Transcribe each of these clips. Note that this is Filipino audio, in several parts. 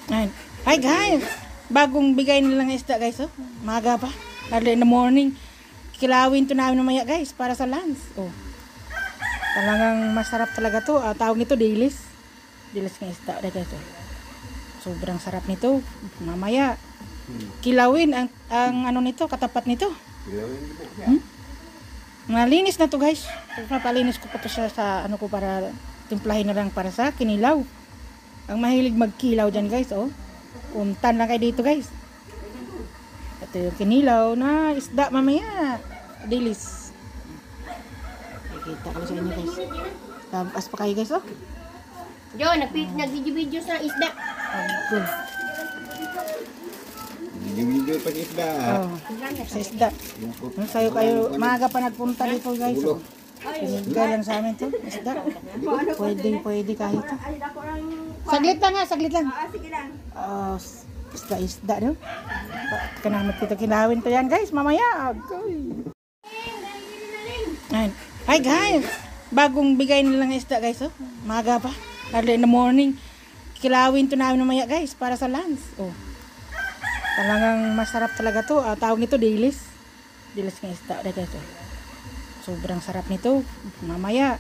Ayan. Hi guys! Bagong bigay nilang isda guys, oh. Maga pa. Early in the morning. Kilawin to namin mamaya guys, para sa lunch. Oh. Talagang masarap talaga to. Tawag nito dilis. Dilis ng isda guys, oh. Sobrang sarap nito. Mamaya kilawin ang ano nito, katapat nito. Malinis na to guys. Papalinis ko pa to siya sa ano ko para timplahin na lang para sa kinilaw. Ang mahilig magkilaw dyan guys, oh. Puntan lang kayo dito guys. Ito yung kinilaw na isda mamaya. Dilis. Nakikita ko sa inyo guys. Tapas pa kayo guys, oh. Jo, nag-video sa isda. Good. Video pa sa isda. Oh, sa isda. Sayo kayo, maaga pa nagpunta dito guys, oh. Pinigay lang sa amin to, isda. Pwede kahit to. Saglit lang ha, saglit lang. Sige lang. Isda no? Kanamat kita kinawin to yan guys, mamaya. Ayan. Hi guys! Bagong bigay nilang isda guys, oh. Maga pa. Early in the morning. Kilawin to namin mamaya guys, para sa lunch. Oh. Talagang masarap talaga to. Tawag nito dilis. Dilis ng isda guys, oh. Sobrang sarap nito. Mamaya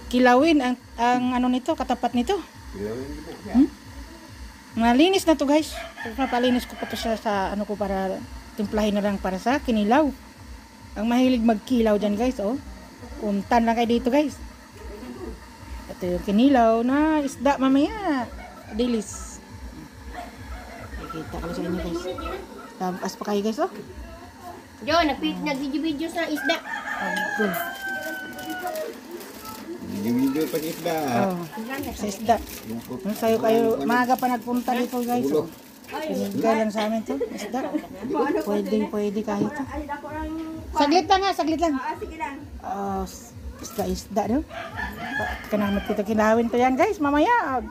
kilawin ang ano nito, katapat nito. Malinis na to guys. Papalinis ko pa to siya sa ano ko para timplahin na lang para sa kinilaw. Ang mahilig magkilaw dyan guys, oh. Puntan lang kayo dito guys. Ito yung kinilaw na isda mamaya. Dilis. Nakikita ko sa inyo guys. Tapas pa kayo guys, oh. Jo, nag-video sa isda. Good. Video pa sa isda. Oh, sa isda. Sayo kayo, maaga pa nagpunta dito guys, oh. Pinigay lang sa amin to, isda. Pwede kahit to. Saglit lang ha, saglit lang. Sige lang. Isda no? Kanamat kita kinawin to yan guys, mamaya.